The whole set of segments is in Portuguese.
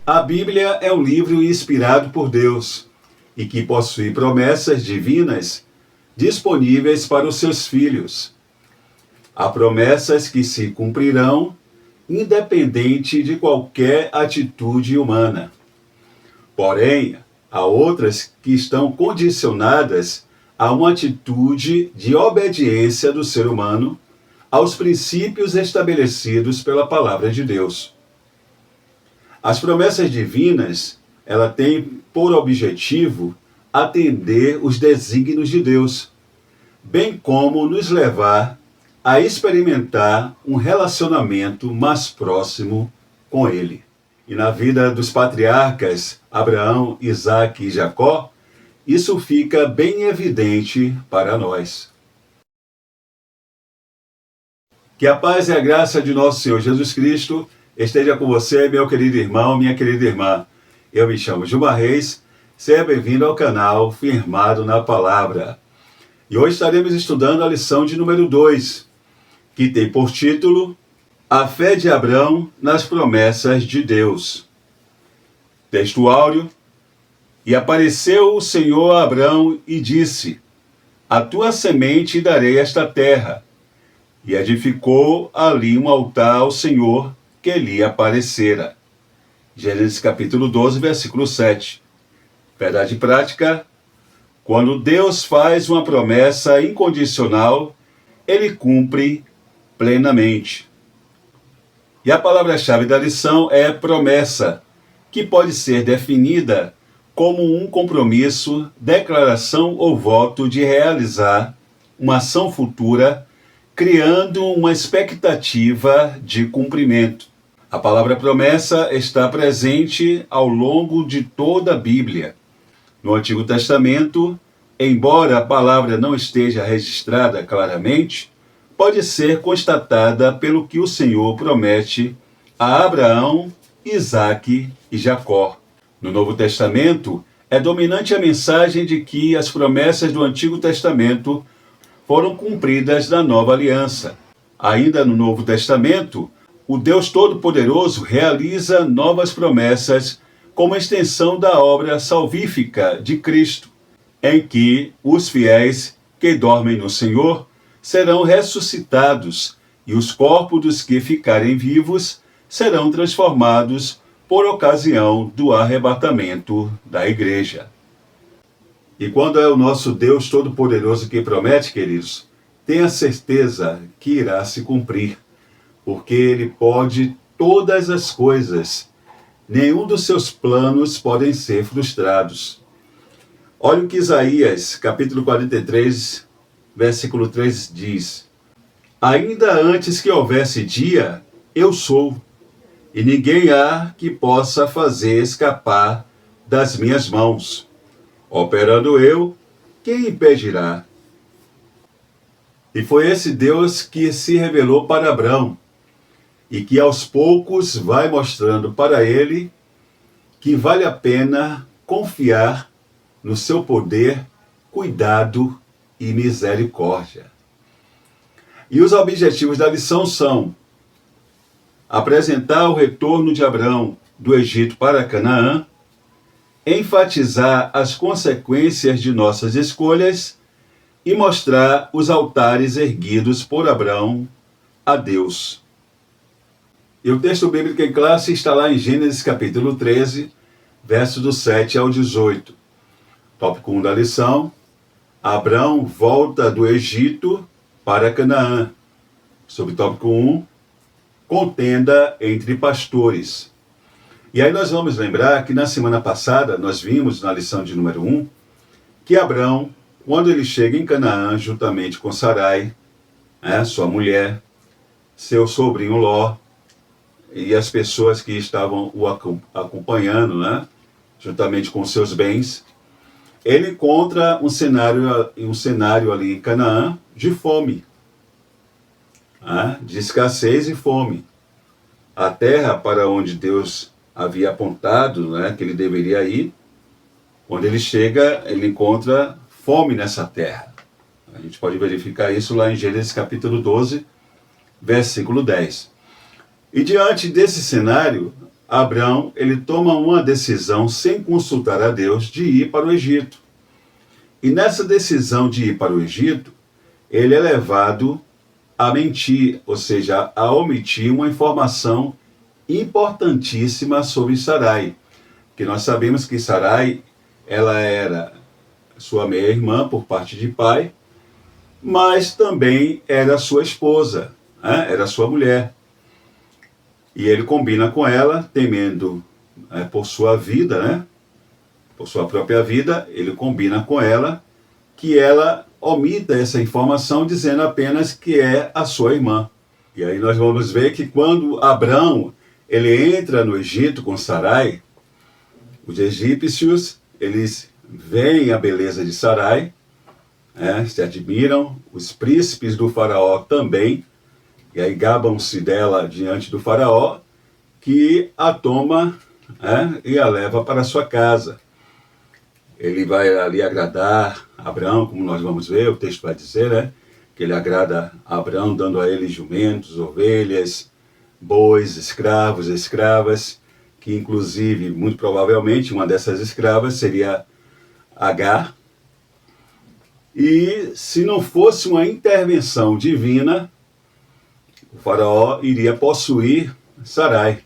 A Bíblia é um livro inspirado por Deus e que possui promessas divinas disponíveis para os seus filhos. Há promessas que se cumprirão independente de qualquer atitude humana. Porém, há outras que estão condicionadas a uma atitude de obediência do ser humano aos princípios estabelecidos pela palavra de Deus. As promessas divinas, ela têm por objetivo atender os desígnios de Deus, bem como nos levar a experimentar um relacionamento mais próximo com Ele. E na vida dos patriarcas Abraão, Isaque e Jacó, isso fica bem evidente para nós. Que a paz e a graça de nosso Senhor Jesus Cristo esteja com você, meu querido irmão, minha querida irmã. Eu me chamo Gilmar Reis, seja bem-vindo ao canal Firmado na Palavra. E hoje estaremos estudando a lição de número 2, que tem por título A Fé de Abraão nas Promessas de Deus. Texto áureo. E apareceu o Senhor a Abraão e disse: A tua semente darei esta terra. E edificou ali um altar ao Senhor que lhe aparecera. Gênesis capítulo 12, versículo 7. Verdade prática: quando Deus faz uma promessa incondicional, Ele cumpre plenamente. E a palavra-chave da lição é promessa, que pode ser definida como um compromisso, declaração ou voto de realizar uma ação futura, criando uma expectativa de cumprimento. A palavra promessa está presente ao longo de toda a Bíblia. No Antigo Testamento, embora a palavra não esteja registrada claramente, pode ser constatada pelo que o Senhor promete a Abraão, Isaque e Jacó. No Novo Testamento, é dominante a mensagem de que as promessas do Antigo Testamento foram cumpridas na Nova Aliança. Ainda no Novo Testamento, o Deus Todo-Poderoso realiza novas promessas como extensão da obra salvífica de Cristo, em que os fiéis que dormem no Senhor serão ressuscitados e os corpos dos que ficarem vivos serão transformados por ocasião do arrebatamento da igreja. E quando é o nosso Deus Todo-Poderoso que promete, queridos, tenha certeza que irá se cumprir, porque Ele pode todas as coisas. Nenhum dos seus planos podem ser frustrados. Olha o que Isaías, capítulo 43, versículo 3 diz: Ainda antes que houvesse dia, eu sou, e ninguém há que possa fazer escapar das minhas mãos. Operando eu, quem impedirá? E foi esse Deus que se revelou para Abraão, e que aos poucos vai mostrando para ele que vale a pena confiar no seu poder, cuidado e misericórdia. E os objetivos da lição são apresentar o retorno de Abraão do Egito para Canaã, enfatizar as consequências de nossas escolhas e mostrar os altares erguidos por Abraão a Deus. E o texto bíblico em classe está lá em Gênesis capítulo 13, versos do 7 ao 18. Tópico 1 da lição: Abraão volta do Egito para Canaã. Subtópico 1, contenda entre pastores. E aí nós vamos lembrar que na semana passada nós vimos na lição de número 1 que Abraão, quando ele chega em Canaã, juntamente com Sarai, sua mulher, seu sobrinho Ló, e as pessoas que estavam o acompanhando, juntamente com seus bens, ele encontra um cenário ali em Canaã de fome, de escassez e fome. A terra para onde Deus havia apontado, que ele deveria ir, quando ele chega, ele encontra fome nessa terra. A gente pode verificar isso lá em Gênesis capítulo 12, versículo 10. E diante desse cenário, Abrão, ele toma uma decisão sem consultar a Deus de ir para o Egito. E nessa decisão de ir para o Egito, ele é levado a mentir, ou seja, a omitir uma informação importantíssima sobre Sarai. Que nós sabemos que Sarai, ela era sua meia-irmã por parte de pai, mas também era sua esposa, né? Era sua mulher. E ele combina com ela, temendo por sua vida, né? Por sua própria vida, ele combina com ela que ela omita essa informação, dizendo apenas que é a sua irmã. E aí nós vamos ver que quando Abrão ele entra no Egito com Sarai, os egípcios, eles veem a beleza de Sarai, se admiram, os príncipes do faraó também, e aí gabam-se dela diante do faraó, que a toma e a leva para sua casa. Ele vai ali agradar Abrão, como nós vamos ver, o texto vai dizer, que ele agrada Abrão, dando a ele jumentos, ovelhas, bois, escravos, escravas, que inclusive, muito provavelmente, uma dessas escravas seria Agar. E se não fosse uma intervenção divina, o faraó iria possuir Sarai.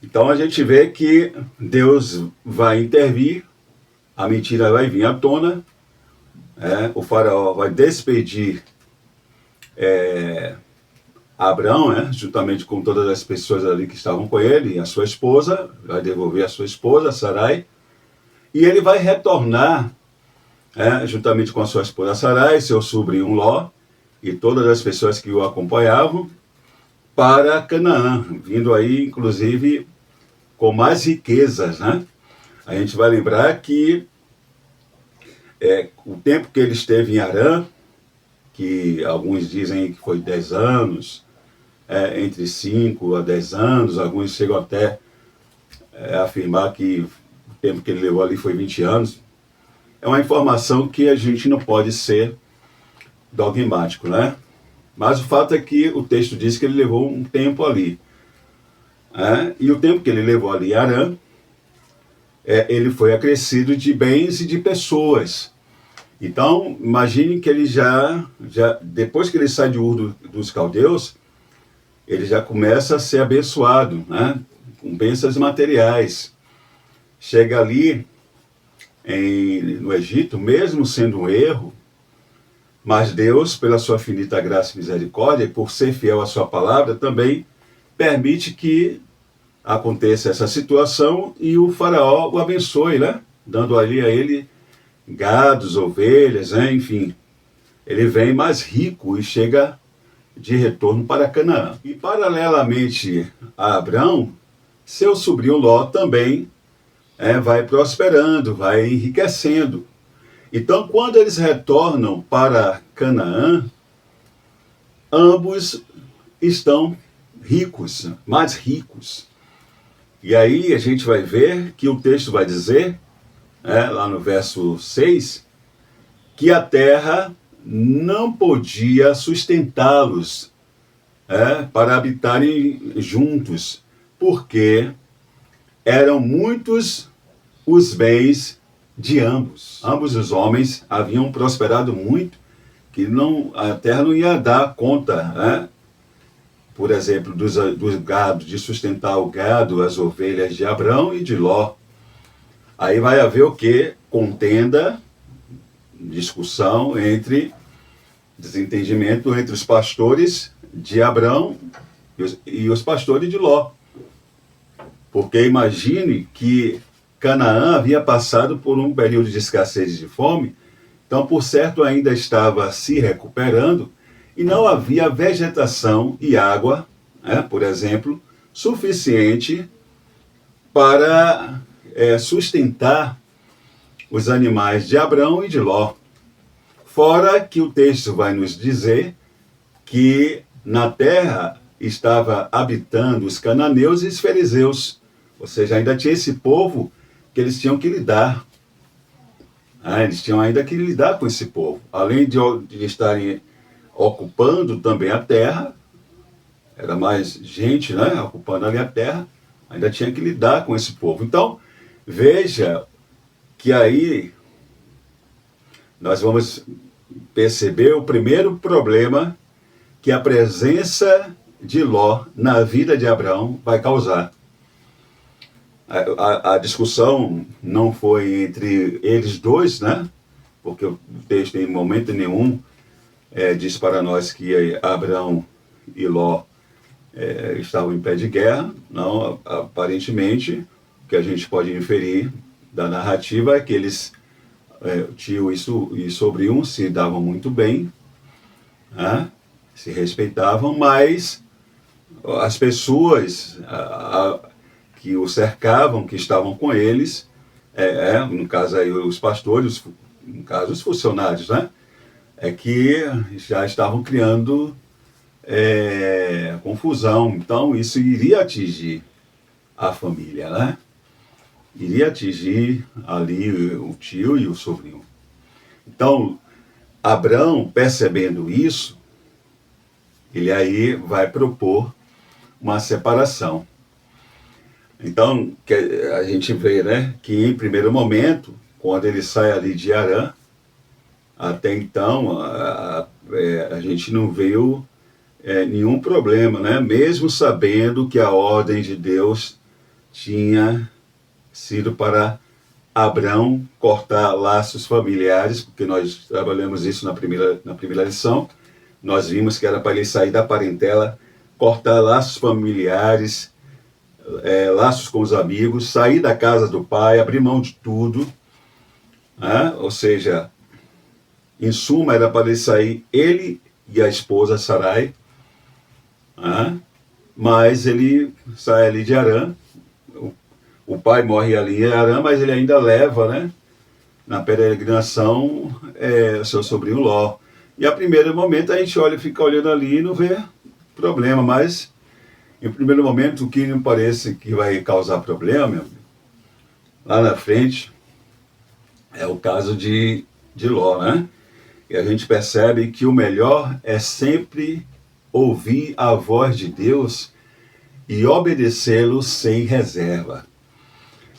Então a gente vê que Deus vai intervir, a mentira vai vir à tona, o faraó vai despedir Abrão, juntamente com todas as pessoas ali que estavam com ele, e a sua esposa, vai devolver a sua esposa, Sarai, e ele vai retornar, juntamente com a sua esposa Sarai, seu sobrinho Ló, e todas as pessoas que o acompanhavam, para Canaã, vindo aí, inclusive, com mais riquezas, né? A gente vai lembrar que o tempo que ele esteve em Harã, que alguns dizem que foi 10 anos, entre 5 a 10 anos, alguns chegam até a afirmar que o tempo que ele levou ali foi 20 anos. É uma informação que a gente não pode ser dogmático, né? Mas o fato é que o texto diz que ele levou um tempo ali. E o tempo que ele levou ali em Harã, ele foi acrescido de bens e de pessoas. Então, imagine que ele já depois que ele sai de Ur dos Caldeus, ele já começa a ser abençoado, com bênçãos materiais. Chega ali no Egito, mesmo sendo um erro, mas Deus, pela sua infinita graça e misericórdia, e por ser fiel à sua palavra, também permite que aconteça essa situação e o faraó o abençoe, dando ali a ele gados, ovelhas, enfim. Ele vem mais rico e chega de retorno para Canaã. E paralelamente a Abrão, seu sobrinho Ló também vai prosperando, vai enriquecendo. Então, quando eles retornam para Canaã, ambos estão ricos, mais ricos. E aí a gente vai ver que o texto vai dizer, lá no verso 6, que a terra não podia sustentá-los para habitarem juntos, porque eram muitos os bens de ambos. Ambos os homens haviam prosperado muito, que a terra não ia dar conta, por exemplo, dos gados, de sustentar o gado, as ovelhas de Abrão e de Ló. Aí vai haver o quê? Contenda, discussão desentendimento entre os pastores de Abrão e os pastores de Ló. Porque imagine que Canaã havia passado por um período de escassez e de fome, então, por certo, ainda estava se recuperando e não havia vegetação e água, por exemplo, suficiente para sustentar os animais de Abrão e de Ló. Fora que o texto vai nos dizer que na terra estava habitando os cananeus e os fariseus, ou seja, ainda tinha esse povo que eles tinham que lidar. Eles tinham ainda que lidar com esse povo. Além de estarem ocupando também a terra, era mais gente, né, ocupando ali a terra, ainda tinha que lidar com esse povo. Então, veja que aí nós vamos perceber o primeiro problema que a presença de Ló na vida de Abraão vai causar. A discussão não foi entre eles dois, né? Porque o texto em momento nenhum diz para nós que Abraão e Ló estavam em pé de guerra. Não, aparentemente, o que a gente pode inferir da narrativa é que eles, tio e sobrinho, se davam muito bem, né? Se respeitavam, mas as pessoas que o cercavam, que estavam com eles, no caso aí os pastores, no caso os funcionários, né? É que já estavam criando confusão. Então isso iria atingir a família, né? Iria atingir ali o tio e o sobrinho. Então, Abraão, percebendo isso, ele aí vai propor uma separação. Então, a gente vê, né, que em primeiro momento, quando ele sai ali de Harã, até então a gente não viu nenhum problema, né? Mesmo sabendo que a ordem de Deus tinha sido para Abraão cortar laços familiares, porque nós trabalhamos isso na primeira lição. Nós vimos que era para ele sair da parentela, cortar laços familiares, laços com os amigos, sair da casa do pai, abrir mão de tudo, né? Ou seja, em suma, era para ele sair, ele e a esposa Sarai, né? Mas ele sai ali de Harã, o pai morre ali em Harã, mas ele ainda leva, né, na peregrinação, seu sobrinho Ló. E a primeiro momento a gente fica olhando ali e não vê problema, mas em primeiro momento o que me parece que vai causar problema, meu amigo, lá na frente, é o caso de Ló, né? E a gente percebe que o melhor é sempre ouvir a voz de Deus e obedecê-lo sem reserva.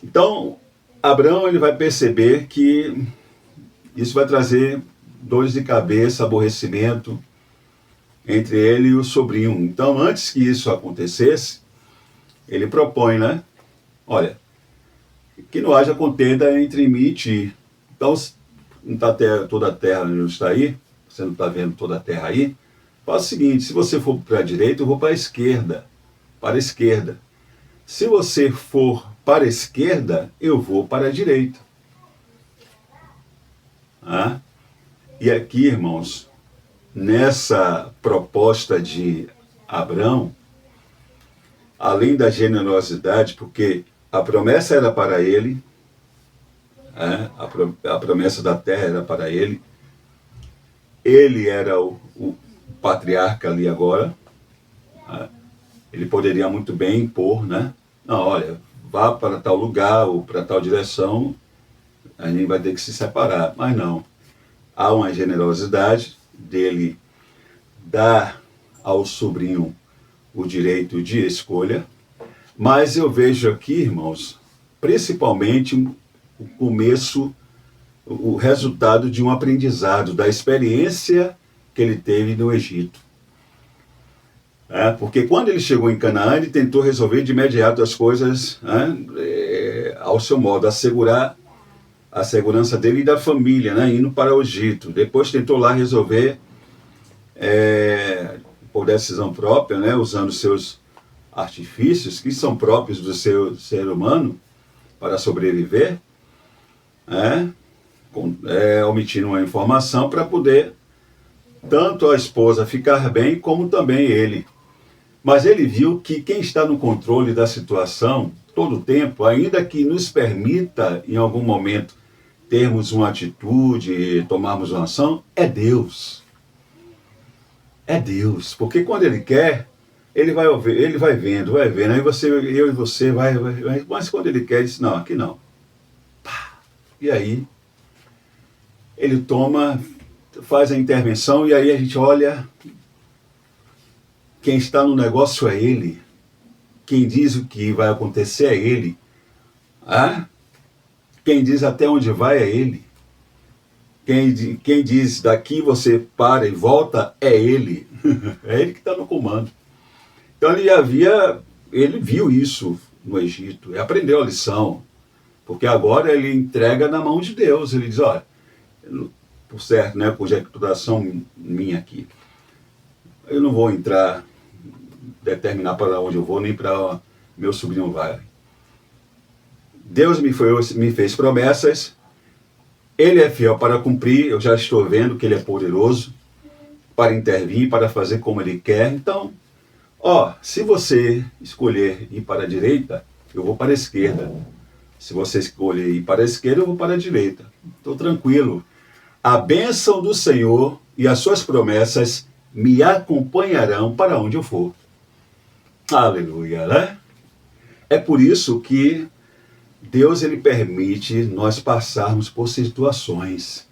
Então, Abraão ele vai perceber que isso vai trazer dores de cabeça, aborrecimento entre ele e o sobrinho. Então, antes que isso acontecesse, ele propõe, né? Olha, que não haja contenda entre mim e ti. Então, não está toda a terra não está aí, você não está vendo toda a terra aí, faz o seguinte, se você for para a direita, eu vou para a esquerda. Para a esquerda. Se você for para a esquerda, eu vou para a direita. Ah? E aqui, irmãos, nessa proposta de Abraão, além da generosidade, porque a promessa era para ele, a promessa da terra era para ele era o patriarca ali agora, ele poderia muito bem impor, né? Não, olha, vá para tal lugar ou para tal direção, a gente vai ter que se separar. Mas não, há uma generosidade dele dar ao sobrinho o direito de escolha, mas eu vejo aqui, irmãos, principalmente o começo, o resultado de um aprendizado, da experiência que ele teve no Egito. Porque quando ele chegou em Canaã, ele tentou resolver de imediato as coisas, ao seu modo, assegurar a segurança dele e da família, né, indo para o Egito. Depois tentou lá resolver por decisão própria, né, usando seus artifícios, que são próprios do seu ser humano, para sobreviver, omitindo uma informação para poder tanto a esposa ficar bem, como também ele. Mas ele viu que quem está no controle da situação todo o tempo, ainda que nos permita, em algum momento, termos uma atitude, tomarmos uma ação, é Deus. É Deus. Porque quando ele quer, ele vai vendo, aí eu e você vai. Mas quando ele quer, ele diz, não, aqui não. E aí, ele faz a intervenção, e aí a gente olha, Quem está no negócio é ele. Quem diz o que vai acontecer é ele. Ah? Quem diz até onde vai é ele. Quem diz daqui você para e volta é ele. É ele que está no comando. Então ele viu isso no Egito e aprendeu a lição. Porque agora ele entrega na mão de Deus. Ele diz, olha, por certo, né, conjecturação minha aqui, eu não vou determinar para onde eu vou, nem para meu sobrinho vai. Deus me fez promessas, ele é fiel para cumprir, eu já estou vendo que ele é poderoso para intervir, para fazer como ele quer. Então, se você escolher ir para a direita, eu vou para a esquerda. Se você escolher ir para a esquerda, eu vou para a direita. Estou tranquilo. A bênção do Senhor e as suas promessas me acompanharão para onde eu for. Aleluia, né? É por isso que Deus ele permite nós passarmos por situações,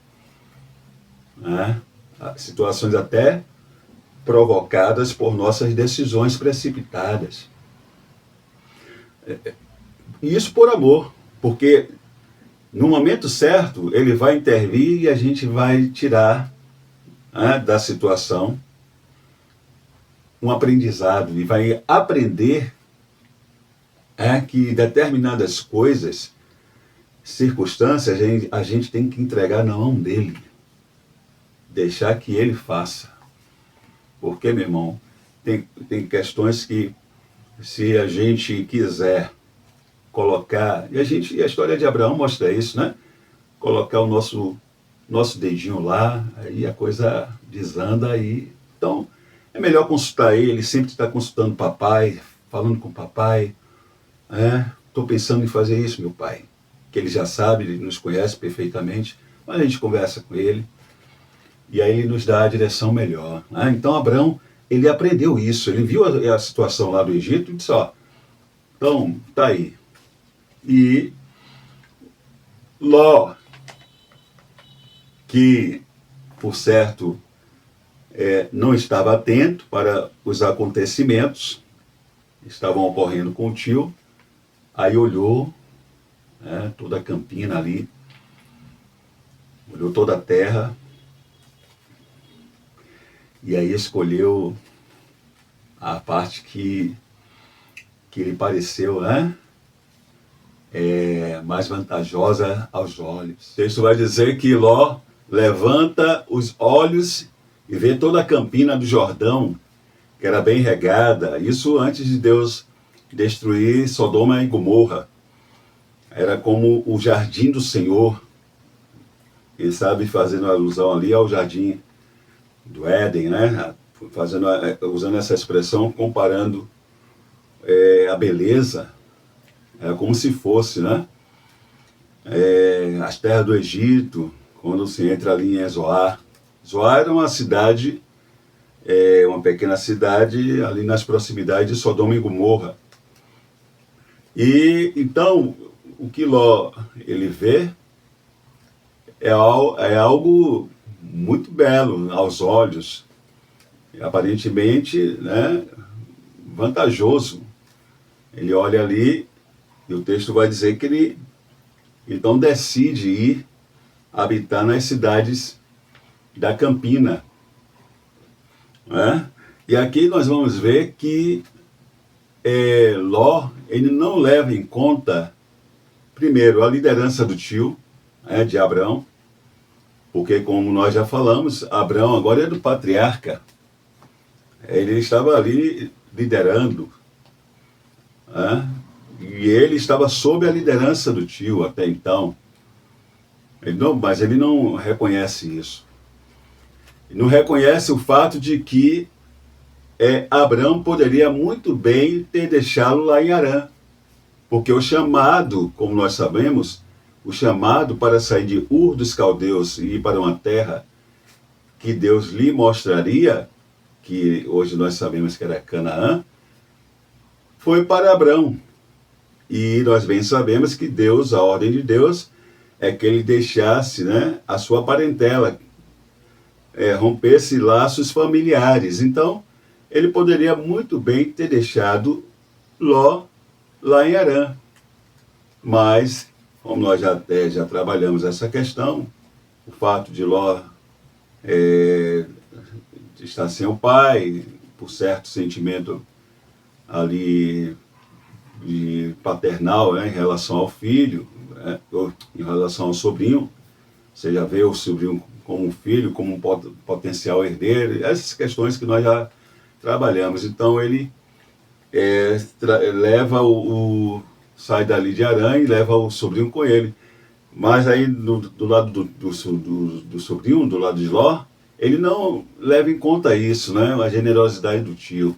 né? Situações até provocadas por nossas decisões precipitadas. E isso por amor, porque no momento certo ele vai intervir e a gente vai tirar, né, da situação um aprendizado e vai aprender que determinadas coisas, circunstâncias, a gente tem que entregar na mão dele. Deixar que ele faça. Porque, meu irmão, tem questões que, se a gente quiser colocar, e a história de Abraão mostra isso, né? Colocar o nosso dedinho lá, aí a coisa desanda aí. Então, é melhor consultar ele, sempre estar consultando o papai, falando com o papai. Estou pensando em fazer isso, meu pai. Que ele já sabe, ele nos conhece perfeitamente, mas a gente conversa com ele e aí ele nos dá a direção melhor. Então Abraão, ele aprendeu isso, ele viu a situação lá do Egito e disse, então, tá aí. E Ló, que, por certo, não estava atento para os acontecimentos que estavam ocorrendo com o tio, aí olhou, toda a campina ali, olhou toda a terra, e aí escolheu a parte que lhe pareceu, mais vantajosa aos olhos. O texto vai dizer que Ló levanta os olhos e vê toda a campina do Jordão, que era bem regada, isso antes de Deus destruir Sodoma e Gomorra. Era como o jardim do Senhor, quem sabe fazendo alusão ali ao jardim do Éden, né? Usando essa expressão, comparando a beleza, era como se fosse, né? As terras do Egito, quando se entra ali em Zoar. Zoar era uma cidade, uma pequena cidade ali nas proximidades de Sodoma e Gomorra. E então o que Ló ele vê é algo muito belo aos olhos, aparentemente, né, vantajoso. Ele olha ali e o texto vai dizer que ele então decide ir habitar nas cidades da campina, E aqui nós vamos ver que Ló ele não leva em conta, primeiro, a liderança do tio, de Abraão, porque, como nós já falamos, Abraão agora é do patriarca. Ele estava ali liderando, e ele estava sob a liderança do tio até então. Mas ele não reconhece isso. Ele não reconhece o fato de que Abraão poderia muito bem ter deixá-lo lá em Harã, porque o chamado, como nós sabemos, o chamado para sair de Ur dos Caldeus e ir para uma terra que Deus lhe mostraria, que hoje nós sabemos que era Canaã, foi para Abraão. E nós bem sabemos que Deus, a ordem de Deus, é que ele deixasse, a sua parentela, rompesse laços familiares. Então, ele poderia muito bem ter deixado Ló lá em Harã. Mas, como nós já trabalhamos essa questão, o fato de Ló estar sem o pai, por certo sentimento ali de paternal, né, em relação ao filho, né, ou em relação ao sobrinho, você já vê o sobrinho como um filho, como um potencial herdeiro, essas questões que nós já trabalhamos. Então ele leva sai dali de Harã e leva o sobrinho com ele. Mas aí do lado do sobrinho, do lado de Ló, ele não leva em conta isso, né? A generosidade do tio,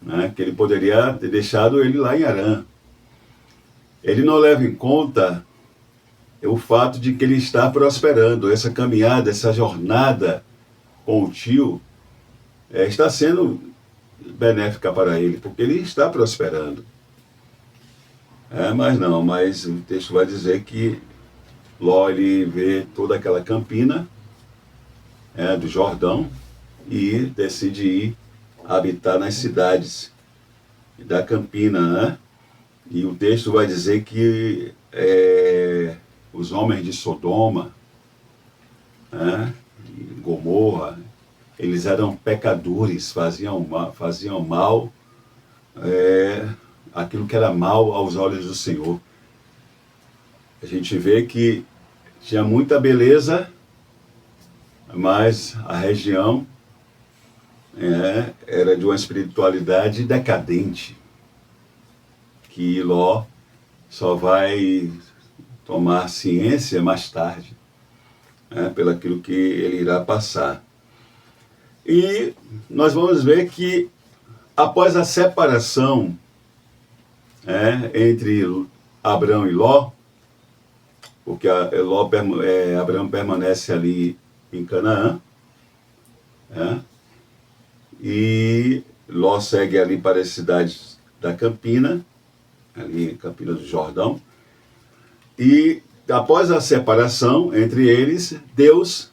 né? Que ele poderia ter deixado ele lá em Harã. Ele não leva em conta o fato de que ele está prosperando. Essa caminhada, essa jornada com o tio está sendo benéfica para ele, porque ele está prosperando. Mas o texto vai dizer que Ló ele vê toda aquela campina do Jordão e decide ir habitar nas cidades da campina, né? E o texto vai dizer que os homens de Sodoma, e Gomorra, eles eram pecadores, faziam mal, aquilo que era mal aos olhos do Senhor. A gente vê que tinha muita beleza, mas a região era de uma espiritualidade decadente, que Ló só vai tomar ciência mais tarde, pelo aquilo que ele irá passar. E nós vamos ver que após a separação entre Abrão e Ló, porque Abrão permanece ali em Canaã, e Ló segue ali para as cidades da Campina, ali Campina do Jordão, e após a separação entre eles, Deus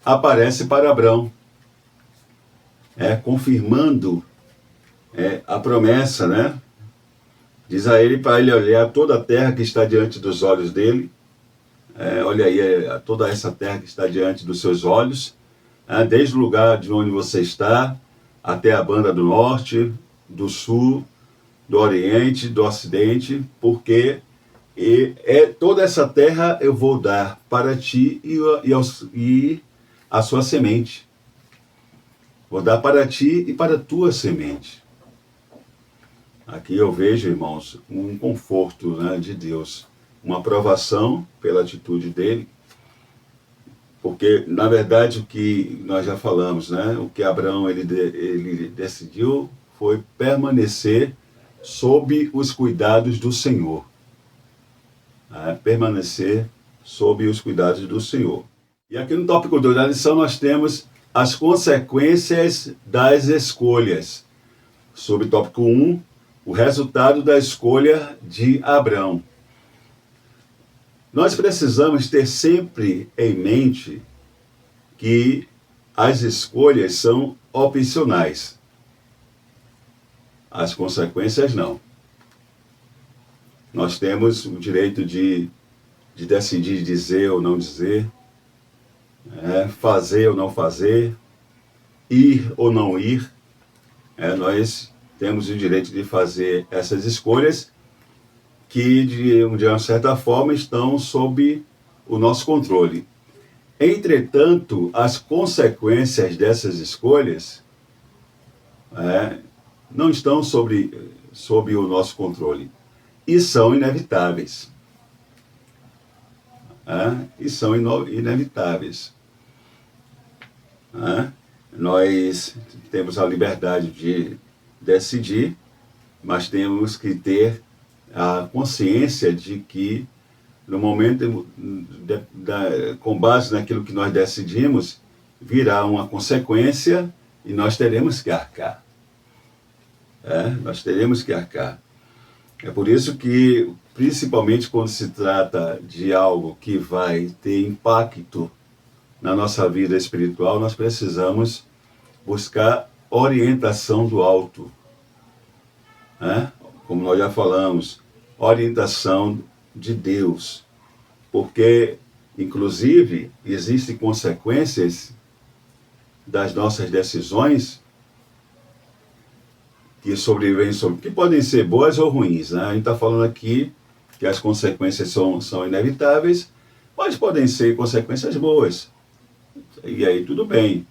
aparece para Abrão, confirmando a promessa, né? Diz a ele para ele olhar toda a terra que está diante dos olhos dele. Olha aí toda essa terra que está diante dos seus olhos, desde o lugar de onde você está, até a banda do norte, do sul, do oriente, do ocidente, porque toda essa terra eu vou dar para ti e a sua semente. Vou dar para ti e para a tua semente. Aqui eu vejo, irmãos, um conforto, né, de Deus, uma aprovação pela atitude dele, porque, na verdade, o que nós já falamos, né, o que Abraão ele decidiu foi permanecer sob os cuidados do Senhor. Permanecer sob os cuidados do Senhor. E aqui no tópico 2 da lição nós temos as consequências das escolhas. Sobre o tópico 1, o resultado da escolha de Abrão. Nós precisamos ter sempre em mente que as escolhas são opcionais. As consequências não. Nós temos o direito de decidir dizer ou não dizer, fazer ou não fazer, ir ou não ir. Nós temos o direito de fazer essas escolhas que, de uma certa forma, estão sob o nosso controle. Entretanto, as consequências dessas escolhas não estão sob o nosso controle e são inevitáveis. Nós temos a liberdade de decidir, mas temos que ter a consciência de que no momento, com base naquilo que nós decidimos, virá uma consequência e nós teremos que arcar. Nós teremos que arcar. É por isso que, principalmente quando se trata de algo que vai ter impacto na nossa vida espiritual, nós precisamos buscar orientação do alto, né? Como nós já falamos, orientação de Deus, porque, inclusive, existem consequências das nossas decisões que podem ser boas ou ruins, né? A gente está falando aqui que as consequências são inevitáveis, mas podem ser consequências boas. E aí tudo bem.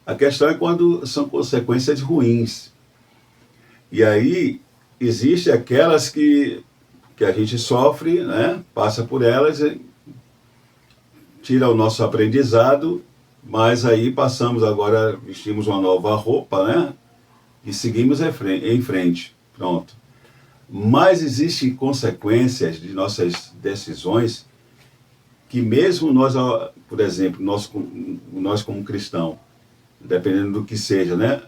A questão é quando são consequências ruins. E aí existem aquelas que a gente sofre, né? Passa por elas, tira o nosso aprendizado, mas aí passamos agora, vestimos uma nova roupa, né? E seguimos em frente. Pronto. Mas existem consequências de nossas decisões que mesmo nós, por exemplo, nós como cristão, dependendo do que seja, né?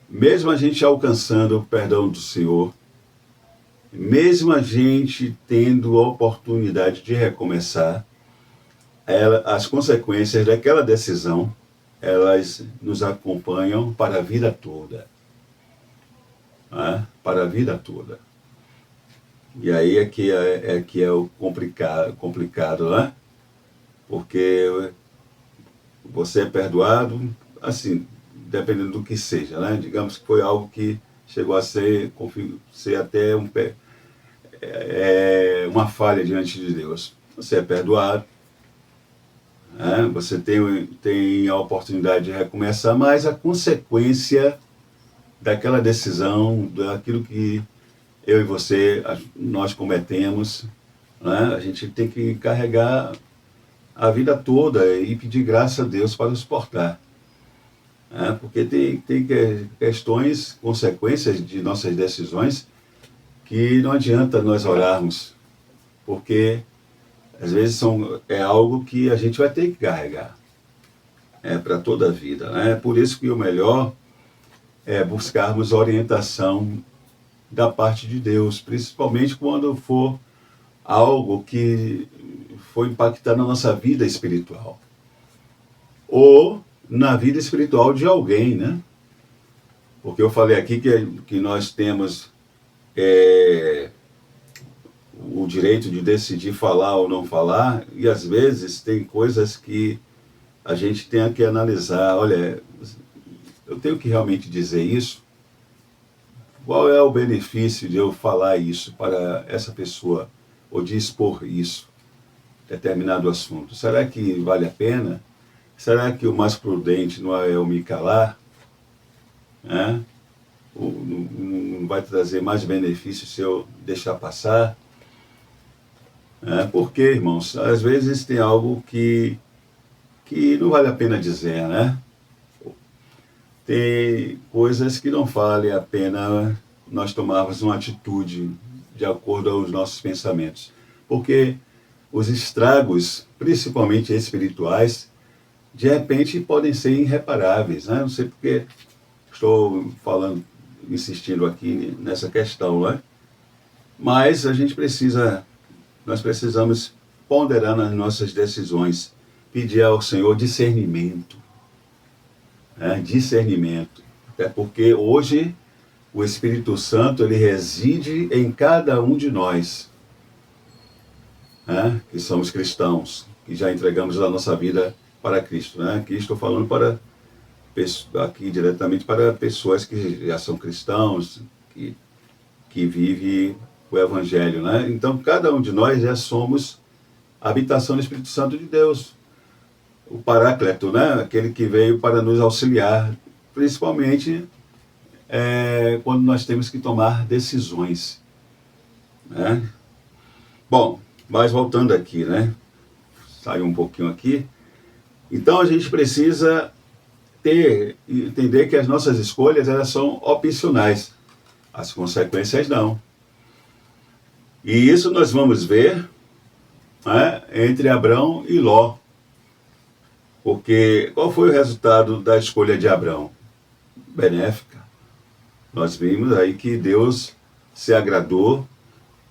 Mesmo a gente alcançando o perdão do Senhor, mesmo a gente tendo a oportunidade de recomeçar, as consequências daquela decisão, elas nos acompanham para a vida toda. Né? Para a vida toda. E aí é que é o complicado, né? Porque você é perdoado, assim, dependendo do que seja, né? Digamos que foi algo que chegou a ser até uma falha diante de Deus. Você é perdoado, né? Você tem a oportunidade de recomeçar, mas a consequência daquela decisão, daquilo que eu e você, nós cometemos, né? A gente tem que carregar a vida toda e pedir graça a Deus para nos suportar. Porque tem questões, consequências de nossas decisões que não adianta nós orarmos, porque às vezes é algo que a gente vai ter que carregar para toda a vida. Né? Por isso que o melhor é buscarmos orientação da parte de Deus, principalmente quando for algo que for impactar na nossa vida espiritual. Ou na vida espiritual de alguém, né? Porque eu falei aqui que nós temos o direito de decidir falar ou não falar, e às vezes tem coisas que a gente tem que analisar. Olha, eu tenho que realmente dizer isso? Qual é o benefício de eu falar isso para essa pessoa, ou de expor isso, determinado assunto? Será que vale a pena? Será que o mais prudente não é eu me calar? Né? Não vai trazer mais benefício se eu deixar passar? Porque, irmãos, às vezes tem algo que não vale a pena dizer, né? Tem coisas que não vale a pena nós tomarmos uma atitude de acordo aos nossos pensamentos. Porque os estragos, principalmente espirituais, de repente podem ser irreparáveis, né? Não sei porque estou insistindo aqui nessa questão, né? Mas nós precisamos ponderar nas nossas decisões, pedir ao Senhor discernimento, né? Discernimento, até porque hoje o Espírito Santo ele reside em cada um de nós, né? Que somos cristãos, que já entregamos a nossa vida para Cristo, né? Aqui estou falando aqui diretamente para pessoas que já são cristãos, que vivem o Evangelho, né? Então, cada um de nós já somos a habitação do Espírito Santo de Deus, o Paráclito, né? Aquele que veio para nos auxiliar, principalmente quando nós temos que tomar decisões, né? Bom, mas voltando aqui, né? Saiu um pouquinho aqui. Então a gente precisa entender que as nossas escolhas elas são opcionais, as consequências não. E isso nós vamos ver, né, entre Abrão e Ló. Porque qual foi o resultado da escolha de Abrão? Benéfica. Nós vimos aí que Deus se agradou,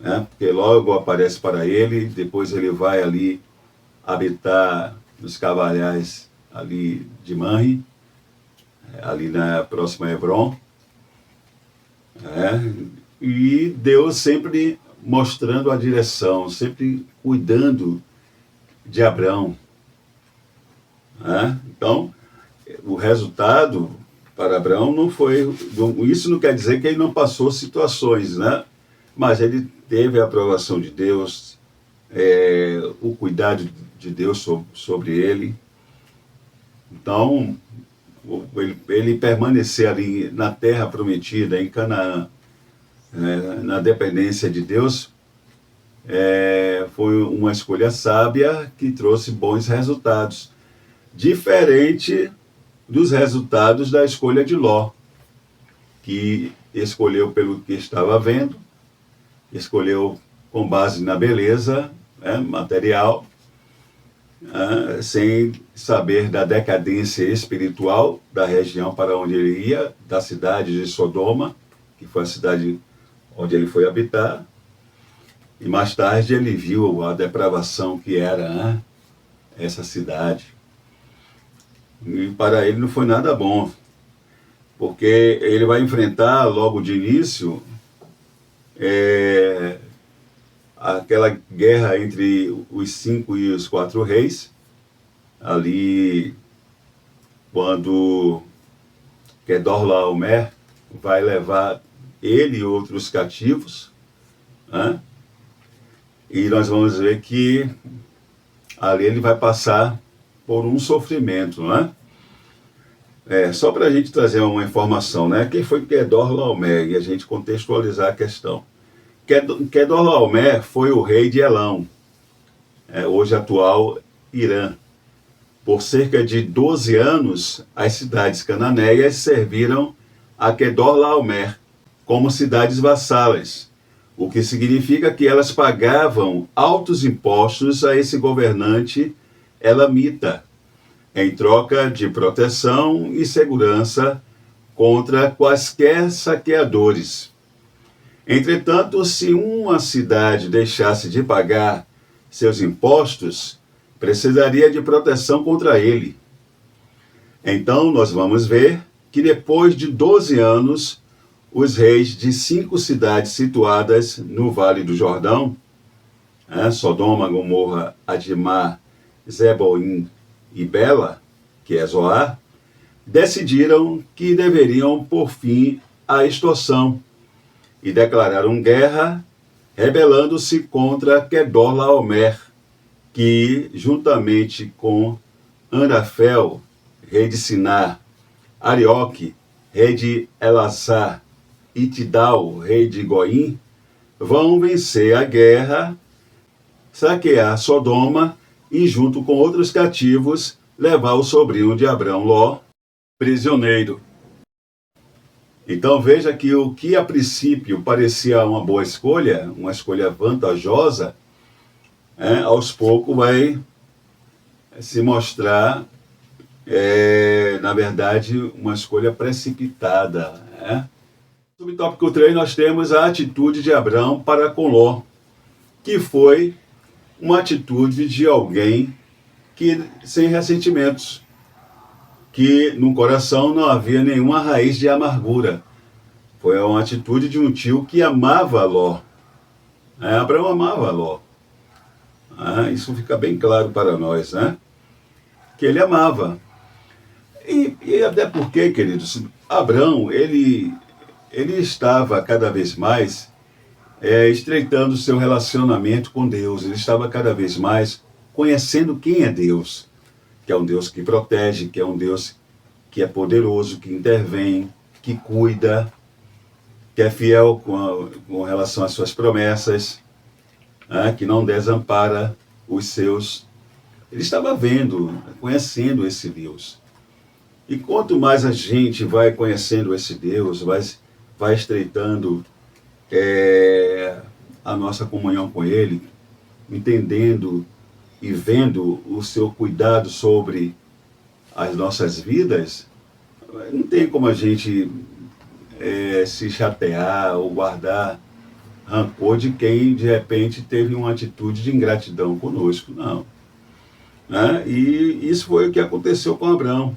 né, porque logo aparece para ele, depois ele vai ali habitar nos cavalhais ali de Manre, ali na próxima Hebron. E Deus sempre mostrando a direção, sempre cuidando de Abrão. Então, o resultado para Abraão não foi... Isso não quer dizer que ele não passou situações, né? Mas ele teve a aprovação de Deus, o cuidado de Deus sobre ele. Então, ele permanecer ali na terra prometida, em Canaã, na dependência de Deus, foi uma escolha sábia que trouxe bons resultados. Diferente dos resultados da escolha de Ló, que escolheu pelo que estava vendo, escolheu com base na beleza material, sem saber da decadência espiritual da região para onde ele ia, da cidade de Sodoma, que foi a cidade onde ele foi habitar, e mais tarde ele viu a depravação que era essa cidade. E para ele não foi nada bom, porque ele vai enfrentar logo de início aquela guerra entre os 5 e os 4 reis, ali quando Quedorlaomer vai levar ele e outros cativos, e nós vamos ver que ali ele vai passar por um sofrimento, só para a gente trazer uma informação, quem foi Quedorlaomer, e a gente contextualizar a questão. Quedorlaomer foi o rei de Elão, hoje atual Irã. Por cerca de 12 anos, as cidades cananeias serviram a Quedorlaomer como cidades vassalas, o que significa que elas pagavam altos impostos a esse governante elamita, em troca de proteção e segurança contra quaisquer saqueadores. Entretanto, se uma cidade deixasse de pagar seus impostos, precisaria de proteção contra ele. Então, nós vamos ver que depois de 12 anos, os reis de 5 cidades situadas no Vale do Jordão, Sodoma, Gomorra, Adimá, Zeboim e Bela, que é Zoar, decidiram que deveriam pôr fim à extorsão e declararam guerra, rebelando-se contra Quedorlaomer, que, juntamente com Anrafel, rei de Sinar, Arioque, rei de Elassar, e Tidal, rei de Goim, vão vencer a guerra, saquear Sodoma e, junto com outros cativos, levar o sobrinho de Abrão, Ló, prisioneiro. Então veja que o que a princípio parecia uma boa escolha, uma escolha vantajosa, aos poucos vai se mostrar, na verdade, uma escolha precipitada. No subtópico 3 nós temos a atitude de Abrão para com Ló, que foi uma atitude de alguém que sem ressentimentos, que no coração não havia nenhuma raiz de amargura. Foi uma atitude de um tio que amava Ló. Abraão amava Ló. Isso fica bem claro para nós, que ele amava. E até porque, queridos, Abraão, ele estava cada vez mais estreitando seu relacionamento com Deus. Ele estava cada vez mais conhecendo quem é Deus, que é um Deus que protege, que é um Deus que é poderoso, que intervém, que cuida, que é fiel com relação às suas promessas, que não desampara os seus. Ele estava vendo, conhecendo esse Deus. E quanto mais a gente vai conhecendo esse Deus, vai estreitando a nossa comunhão com Ele, entendendo e vendo o seu cuidado sobre as nossas vidas, não tem como a gente se chatear ou guardar rancor de quem de repente teve uma atitude de ingratidão conosco, não. E isso foi o que aconteceu com Abraão.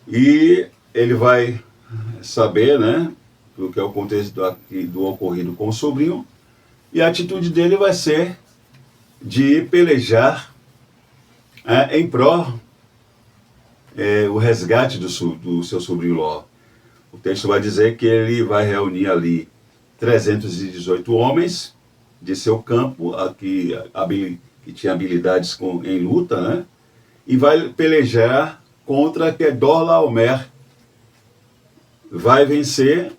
E ele vai saber, né, o que é o contexto do ocorrido com o sobrinho, e a atitude dele vai ser de pelejar em pró o resgate do seu sobrinho Ló. O texto vai dizer que ele vai reunir ali 318 homens de seu campo, que tinha habilidades em luta, né? E vai pelejar contra Quedorlaomer. Vai vencer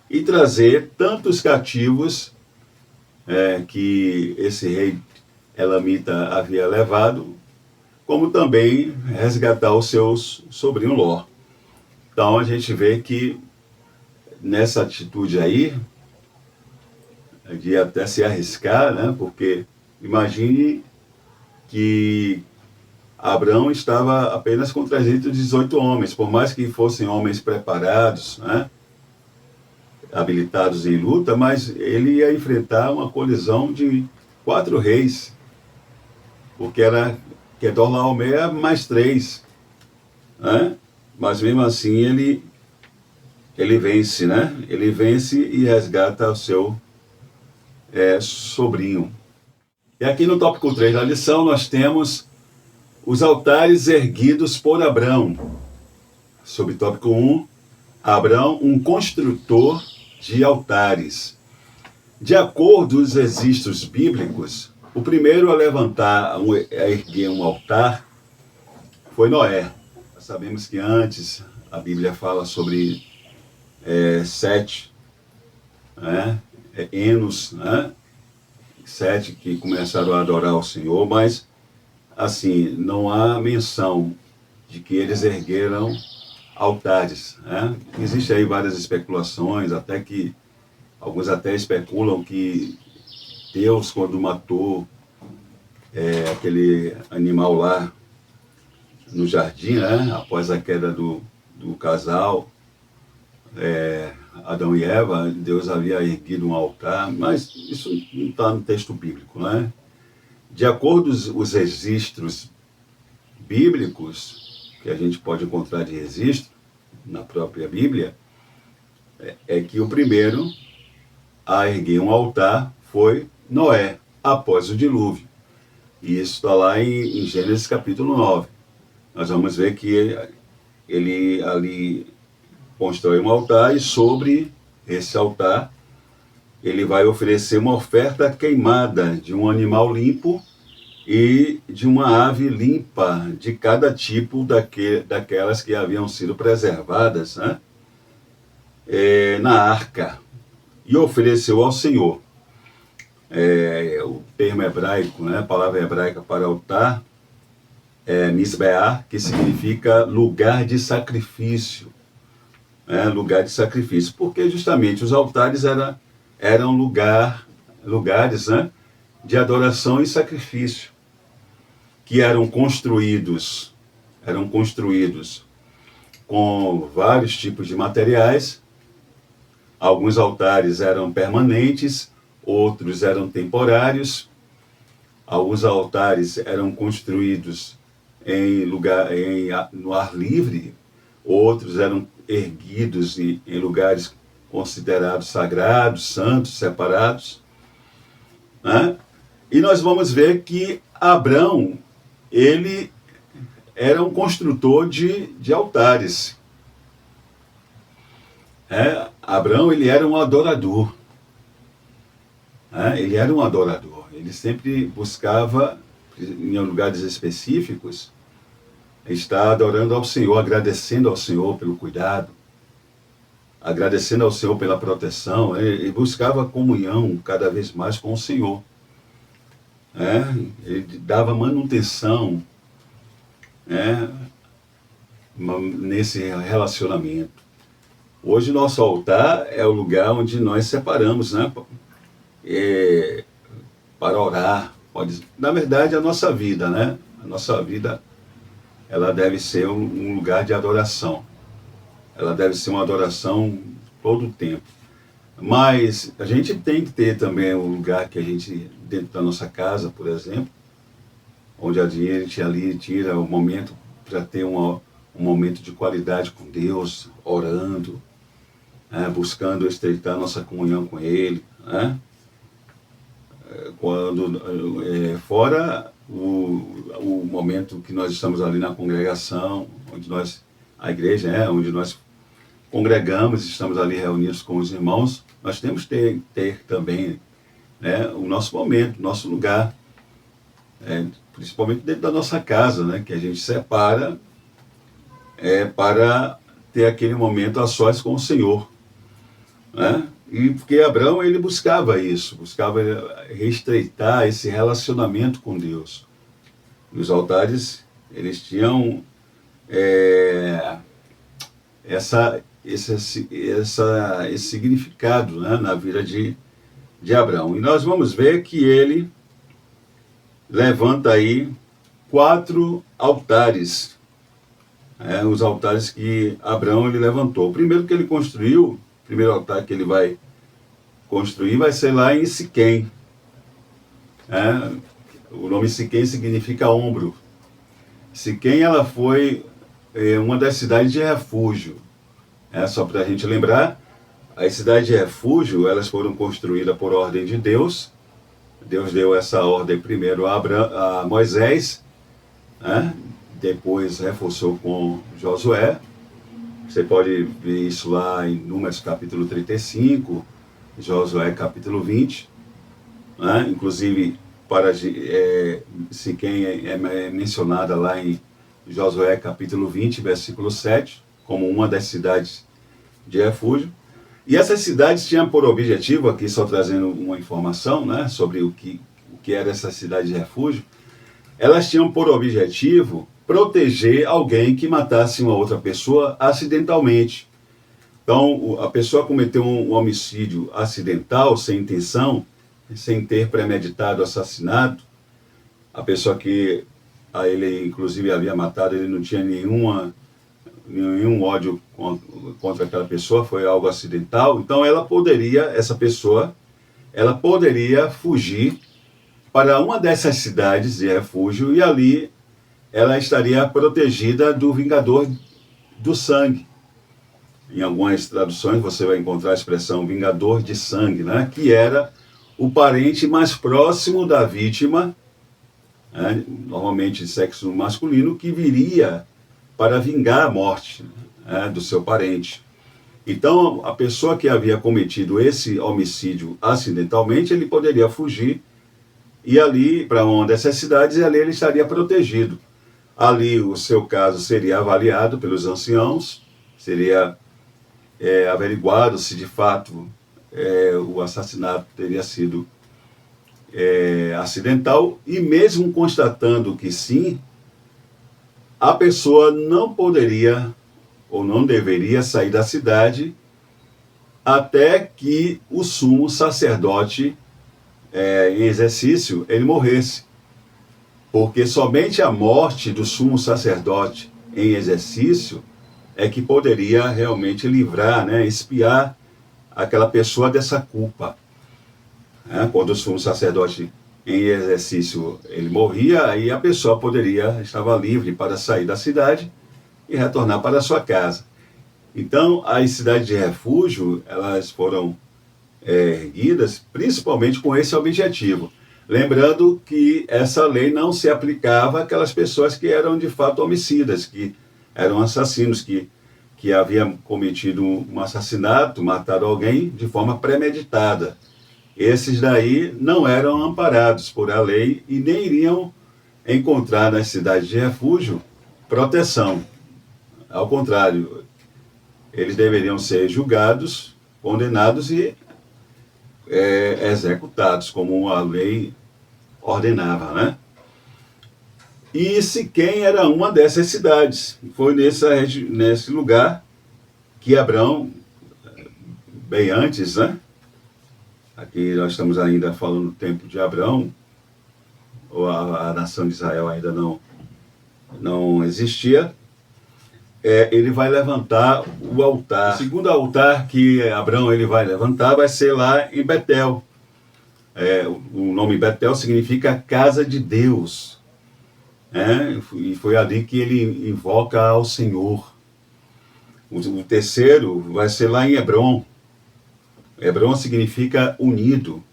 e trazer tantos cativos que esse rei elamita havia levado, como também resgatar o seu sobrinho Ló. Então a gente vê que nessa atitude aí, de até se arriscar, né? Porque imagine que Abrão estava apenas com 318 homens, por mais que fossem homens preparados, né? Habilitados em luta, mas ele ia enfrentar uma colisão de 4 reis, porque era Quedorlaomer mais 3, né? Mas mesmo assim ele vence, né? Ele vence e resgata o seu sobrinho. E aqui no tópico 3 da lição nós temos os altares erguidos por Abrão. Sob tópico 1, Abrão, um construtor de altares. De acordo com os registros bíblicos, o primeiro a erguer um altar foi Noé. Nós sabemos que antes a Bíblia fala sobre Sete, né? Enos, né? Sete que começaram a adorar o Senhor, mas assim, não há menção de que eles ergueram altares, né? Existem aí várias especulações, alguns até especulam que Deus, quando matou aquele animal lá no jardim, né? Após a queda do casal, Adão e Eva, Deus havia erguido um altar, mas isso não está no texto bíblico, né? De acordo com os registros bíblicos, que a gente pode encontrar de registro na própria Bíblia, é que o primeiro a erguer um altar foi Noé, após o dilúvio. E isso está lá em Gênesis capítulo 9. Nós vamos ver que ele ali constrói um altar e sobre esse altar ele vai oferecer uma oferta queimada de um animal limpo e de uma ave limpa de cada tipo daquelas que haviam sido preservadas, né? Na arca, e ofereceu ao Senhor. O termo hebraico, né, a palavra hebraica para altar é Misbeah, que significa lugar de sacrifício. Lugar de sacrifício, porque justamente os altares eram lugares, né, de adoração e sacrifício, que eram construídos com vários tipos de materiais. Alguns altares eram permanentes, outros eram temporários. Alguns altares eram construídos no ar livre, outros eram erguidos em lugares considerados sagrados, santos, separados, né? E nós vamos ver que Abrão, ele era um construtor de altares. Abrão, ele era um adorador. Ele era um adorador. Ele sempre buscava, em lugares específicos, estar adorando ao Senhor, agradecendo ao Senhor pelo cuidado, agradecendo ao Senhor pela proteção. Ele buscava comunhão cada vez mais com o Senhor. Ele dava manutenção nesse relacionamento. Hoje nosso altar é o lugar onde nós separamos, né, para orar. Na verdade, a nossa vida, né? A nossa vida, ela deve ser um lugar de adoração. Ela deve ser uma adoração todo o tempo. Mas a gente tem que ter também um lugar que a gente, dentro da nossa casa, por exemplo, onde a gente ali tira o momento para ter um um momento de qualidade com Deus, orando, né, buscando estreitar nossa comunhão com Ele, né? Fora o momento que nós estamos ali na congregação, a igreja, onde nós congregamos, estamos ali reunidos com os irmãos, nós temos que ter também, né, o nosso momento, o nosso lugar, principalmente dentro da nossa casa, né, que a gente separa para ter aquele momento a sós com o Senhor, né? E porque Abraão, ele buscava isso, buscava reestreitar esse relacionamento com Deus. E os altares, eles tinham esse significado, né, na vida de Abraão. E nós vamos ver que ele levanta aí 4 altares, os altares que Abraão ele levantou. O primeiro que ele construiu, o primeiro altar que ele vai construir vai ser lá em Siquém. O nome Siquém significa ombro. Siquém, ela foi uma das cidades de refúgio. Só para a gente lembrar, as cidades de refúgio, elas foram construídas por ordem de Deus. Deus deu essa ordem primeiro a Moisés, né? Depois reforçou com Josué. Você pode ver isso lá em Números capítulo 35, Josué capítulo 20. Né? Inclusive, Siquém é mencionada lá em Josué capítulo 20, versículo 7, como uma das cidades de refúgio. E essas cidades tinham por objetivo, aqui só trazendo uma informação, né, sobre o que era essa cidade de refúgio, elas tinham por objetivo proteger alguém que matasse uma outra pessoa acidentalmente. Então, a pessoa cometeu um homicídio acidental, sem intenção, sem ter premeditado o assassinato. A pessoa que a ele, inclusive, havia matado, ele não tinha nenhum ódio contra aquela pessoa, foi algo acidental. Então, essa pessoa poderia fugir para uma dessas cidades de refúgio e ali ela estaria protegida do vingador do sangue. Em algumas traduções você vai encontrar a expressão vingador de sangue, né? Que era o parente mais próximo da vítima, né? Normalmente de sexo masculino, que viria para vingar a morte, né, do seu parente. Então, a pessoa que havia cometido esse homicídio acidentalmente, ele poderia fugir e ali para uma dessas cidades, e ali ele estaria protegido. Ali o seu caso seria avaliado pelos anciãos, seria averiguado se de fato o assassinato teria sido acidental, e mesmo constatando que sim, a pessoa não poderia ou não deveria sair da cidade até que o sumo sacerdote em exercício ele morresse. Porque somente a morte do sumo sacerdote em exercício é que poderia realmente livrar, né, expiar aquela pessoa dessa culpa. Quando o sumo sacerdote em exercício ele morria, aí a pessoa estava livre para sair da cidade e retornar para a sua casa. Então, as cidades de refúgio, elas foram erguidas principalmente com esse objetivo. Lembrando que essa lei não se aplicava àquelas pessoas que eram de fato homicidas, que eram assassinos, que haviam cometido um assassinato, matado alguém de forma premeditada. Esses daí não eram amparados por a lei e nem iriam encontrar nas cidades de refúgio proteção. Ao contrário, eles deveriam ser julgados, condenados e executados, como a lei ordenava, né? E Siquém era uma dessas cidades. Foi nesse lugar que Abraão, bem antes, né? Aqui nós estamos ainda falando do tempo de Abraão, ou a nação de Israel ainda não existia. Ele vai levantar o altar. O segundo altar que Abraão ele vai levantar vai ser lá em Betel. O nome Betel significa casa de Deus. E foi ali que ele invoca ao Senhor. O terceiro vai ser lá em Hebrom. Hebrom significa unido.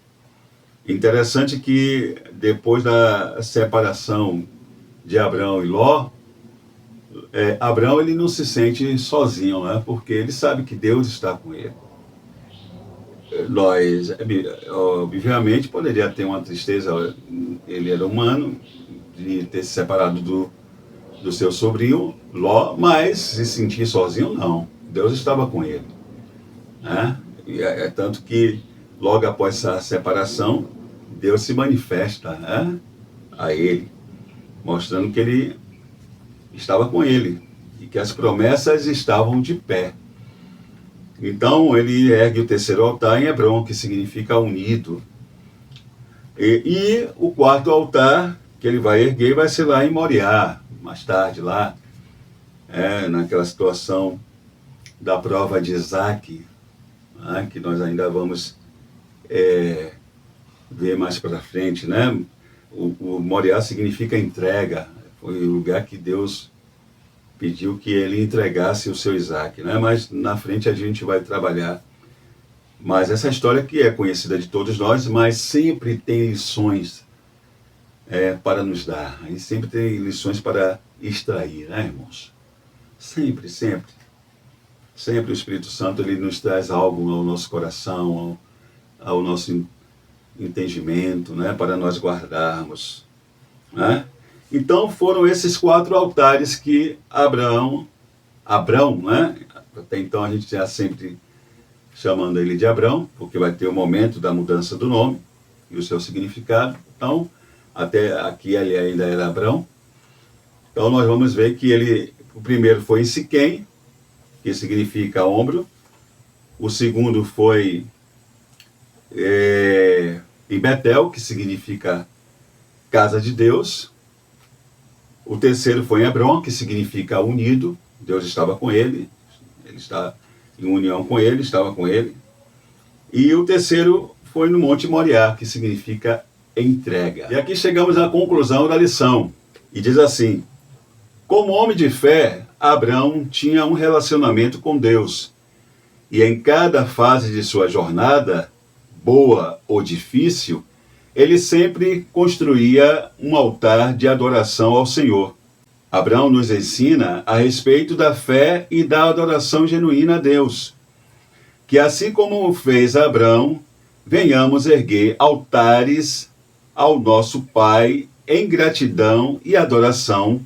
Interessante que depois da separação de Abrão e Ló, Abrão ele não se sente sozinho, né? Porque ele sabe que Deus está com ele. Nós, obviamente, poderia ter uma tristeza, ele era humano, de ter se separado do seu sobrinho, Ló, mas se sentir sozinho, não. Deus estava com ele. Né? E tanto que, logo após essa separação, Deus se manifesta, né, a ele, mostrando que ele estava com ele e que as promessas estavam de pé. Então, ele ergue o terceiro altar em Hebrom, que significa unido. E o quarto altar que ele vai erguer vai ser lá em Moriá, mais tarde lá, naquela situação da prova de Isaac, né, que nós ainda vamos ver mais para frente, né? O Moriá significa entrega, foi o lugar que Deus pediu que ele entregasse o seu Isaac, né? Mas na frente a gente vai trabalhar. Mas essa história que é conhecida de todos nós, mas sempre tem lições para nos dar, e sempre tem lições para extrair, né, irmãos? Sempre, sempre. Sempre o Espírito Santo ele nos traz algo ao nosso coração, ao nosso entendimento, né, para nós guardarmos, né? Então foram esses 4 altares que Abrão, né? Até então a gente já sempre chamando ele de Abrão, porque vai ter o momento da mudança do nome e o seu significado. Então, até aqui ele ainda era Abrão. Então nós vamos ver que o primeiro foi em Siquém, que significa ombro. O segundo foi em Betel, que significa casa de Deus. O terceiro foi em Hebrom, que significa unido. Deus estava com ele está em união com ele, estava com ele. E o terceiro foi no Monte Moriá, que significa entrega. E aqui chegamos à conclusão da lição. E diz assim: como homem de fé, Abrão tinha um relacionamento com Deus. E em cada fase de sua jornada, boa ou difícil, ele sempre construía um altar de adoração ao Senhor. Abrão nos ensina a respeito da fé e da adoração genuína a Deus. Que assim como fez Abrão, venhamos erguer altares ao nosso Pai em gratidão e adoração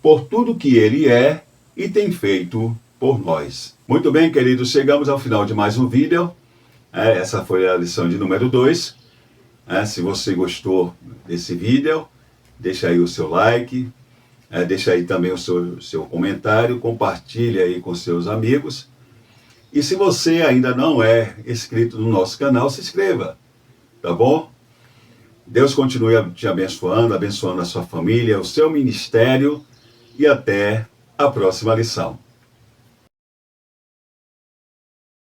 por tudo que Ele é e tem feito por nós. Muito bem, queridos, chegamos ao final de mais um vídeo. Essa foi a lição de número 2. Se você gostou desse vídeo, deixa aí o seu like, deixa aí também o seu comentário, compartilha aí com seus amigos. E se você ainda não é inscrito no nosso canal, se inscreva, tá bom? Deus continue te abençoando a sua família, o seu ministério, e até a próxima lição.